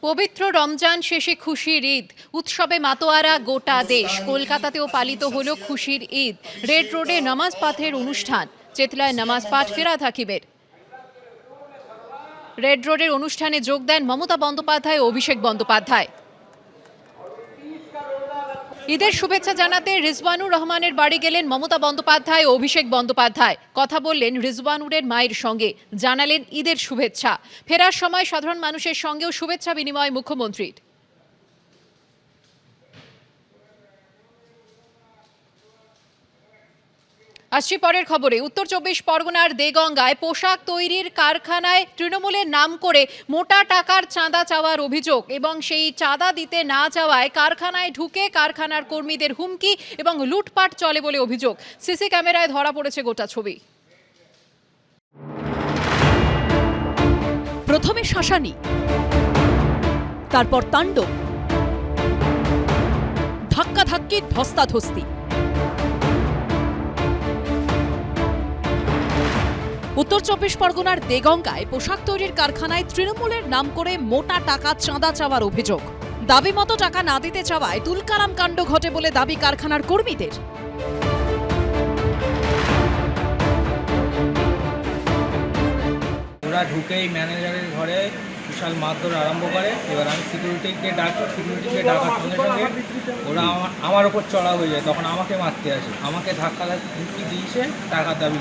পবিত্র রমজান শেষে খুশির ঈদ উৎসবে মাতোয়ারা গোটা দেশ। কলকাতাতেও পালিত হলো খুশির ঈদ। রেড রোডে নামাজ পাঠের অনুষ্ঠান, চেতলায় নামাজ পাঠ ফেরাদ হাকিমের। রেড রোডের অনুষ্ঠানে যোগ দেন মমতা বন্দ্যোপাধ্যায় ও অভিষেক বন্দ্যোপাধ্যায়। ঈদের শুভেচ্ছা জানাতে রিজওয়ানুর রহমানের বাড়ি গেলেন মমতা বন্দ্যোপাধ্যায় ও অভিষেক বন্দ্যোপাধ্যায়। কথা বললেন রিজওয়ানুরের মায়ের সঙ্গে, জানালেন ঈদের শুভেচ্ছা। ফেরার সময় সাধারণ মানুষের সঙ্গেও শুভেচ্ছা বিনিময় মুখ্যমন্ত্রীর। আসছি পরের খবরে। উত্তর 24 পরগনার দেগঙ্গায় পোশাক তৈরির কারখানায় তৃণমূলের নাম করে মোটা টাকার চাঁদা চাওয়ার অভিযোগ এবং সেই চাঁদা দিতে না চাওয়ায় কারখানায় ঢুকে কারখানার কর্মীদের হুমকি এবং লুটপাট চলে বলে অভিযোগ। সিসি ক্যামেরায় ধরা পড়েছে গোটা ছবি। প্রথমে শাসানি, তারপর তাণ্ডব, ধাক্কাধাক্কি, ধস্তাধস্তি। উত্তর 24 পরগনার দেগঙ্গায় পোশাক তৈরির কারখানায় তৃণমূলের নাম করে মোটা টাকা চাঁদা চাওয়ার অভিযোগ। দাবি মতো টাকা না দিতে চাওয়ায় তুলকালাম কাণ্ড ঘটে বলে দাবি কারখানার কর্মীদের। ওরা ঢুকেই ম্যানেজারের ঘরে বিশাল মারধর আরম্ভ করে। এবার আমি সিকিউরিটিকে ডাকার সঙ্গে সঙ্গে ওরা আমার ওপর চড়া হয়ে যায়। তখন আমাকে মারতে আসে, আমাকে ধাক্কি দিয়েছে টাকার দাবি।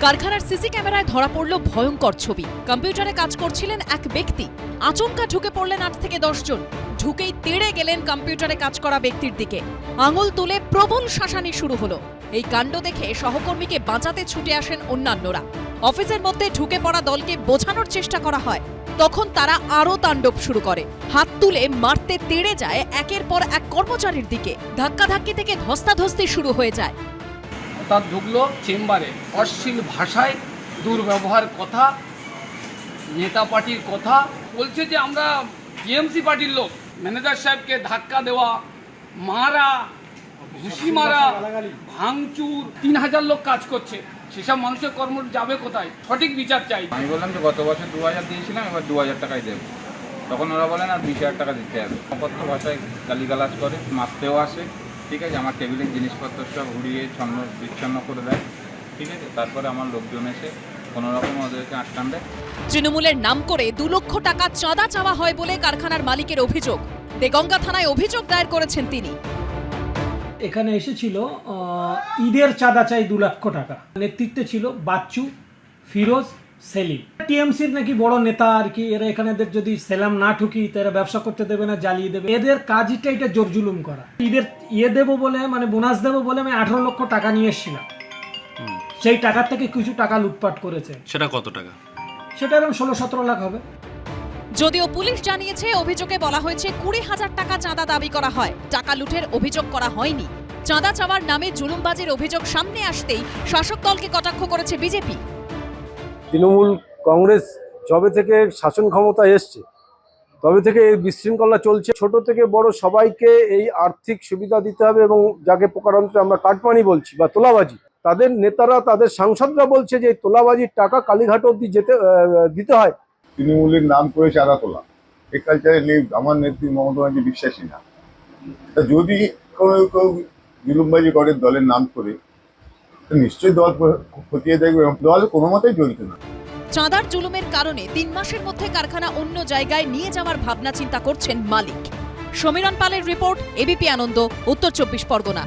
কারখানার সিসি ক্যামেরায় ধরা পড়ল ভয়ঙ্কর ছবি। কম্পিউটারে কাজ করছিলেন এক ব্যক্তি, আচমকা ঢুকে পড়লেন 8 থেকে 10 জন। ঢুকেই তেড়ে গেলেন কম্পিউটারে কাজ করা ব্যক্তির দিকে, আঙুল তুলে প্রবল শাসানি শুরু হলো। এই কাণ্ড দেখে সহকর্মীকে বাঁচাতে ছুটে আসেন অন্যান্যরা। অফিসের মধ্যে ঢুকে পড়া দলকে বোঝানোর চেষ্টা করা হয়, তখন তারা আরও তাণ্ডব শুরু করে। হাত তুলে মারতে তেড়ে যায় একের পর এক কর্মচারীর দিকে। ধাক্কাধাক্কি থেকে ধস্তাধস্তি শুরু হয়ে যায়। তার ঢুকলো চেম্বারে, অশ্লীল ভাষায় দুর্ব্যবহার কথা, নেতা পার্টির কথা বলছে যে আমরা টিএমসি পার্টির লোক। ম্যানেজার সাহেবকে ধাক্কা দেওয়া, মারা, ঘুষি মারা, ভাঙচুর। 3000 লোক কাজ করছে, সেসব মানুষের কর্ম যাবে কোথায়? সঠিক বিচার চাই। আমি বললাম যে গত বছর 2000 দিয়েছিলাম, এবার 2000 টাকাই দেবো। তখন ওরা বলেন আর 20,000 টাকা দিতে হবে। অকথ্য ভাষায় গালিগালাজ করে, মারতেও আসে। ঠিক আছে, আমার টেবিলের জিনিসপত্র সব ঘুরিয়ে ছন্ন বিচ্ছন্ন করে দেয়। ঠিক আছে, তারপরে আমার লোকজন এসে কোনোরকম ওদেরকে আটকান দেয়। তৃণমূলের নাম করে 2 লক্ষ টাকা চাঁদা চাওয়া হয় বলে কারখানার মালিকের অভিযোগ। দেগঙ্গা থানায় অভিযোগ দায়ের করেছেন তিনি। এখানে এসেছিল ঈদের চাঁদা চাই 2 লক্ষ টাকা। নেতৃত্বে ছিল বাচ্চু, ফিরোজ, সেলিম। টিএমসির নাকি বড় নেতা আর কি। এরা এখানে যদি সেলাম না ঠুকি তারা ব্যবসা করতে দেবে না, জ্বালিয়ে দেবে। এদের কাজটা এটা জোর জুলুম করা। ঈদের দেবো বলে, মানে বোনাস দেবো বলে আমি 18 লক্ষ টাকা নিয়ে এসেছিলাম। সেই টাকার থেকে কিছু টাকা লুটপাট করেছে। সেটা কত টাকা? সেটা এরকম 16-17 লাখ হবে। যদিও পুলিশ জানিয়েছে অভিযোগে বলা হয়েছে 20,000 টাকা চাঁদা দাবি করা হয়, টাকা লুটের অভিযোগ করা হয়নি। চাঁদা চাওয়ার নামে জুলুমবাজির অভিযোগ সামনে আসতেই শাসক দলকে কটাক্ষ করেছে বিজেপি। তৃণমূল কংগ্রেস যবে থেকে শাসন ক্ষমতা এসছে তবে থেকে এই বিশৃঙ্খলা চলছে। ছোট থেকে বড় সবাইকে এই আর্থিক সুবিধা দিতে হবে এবং যাকে প্রকারান্তরে আমরা কাটমানি বলছি বা তোলাবাজি, তাদের নেতারা, তাদের সাংসদরা বলছে যে তোলাবাজির টাকা কালীঘাট অব্দি দিতে হয়। তৃণমূলের নাম করে চাঁদা তোলা, এই কালচারে আমার নেত্রী মমতা ব্যানার্জি বিশ্বাসী না। যদি কেউ জুলুমবাজি করে দলের নাম করে, নিশ্চয়ই দল খতিয়ে দেখবে এবং দল কোনো মতেই জড়িত না। চাঁদার জুলুমের কারণে 3 মাসের মধ্যে কারখানা অন্য জায়গায় নিয়ে যাওয়ার ভাবনা চিন্তা করছেন মালিক। সমীরণ পালের রিপোর্ট, এবিপি আনন্দ, উত্তর 24 পরগনা।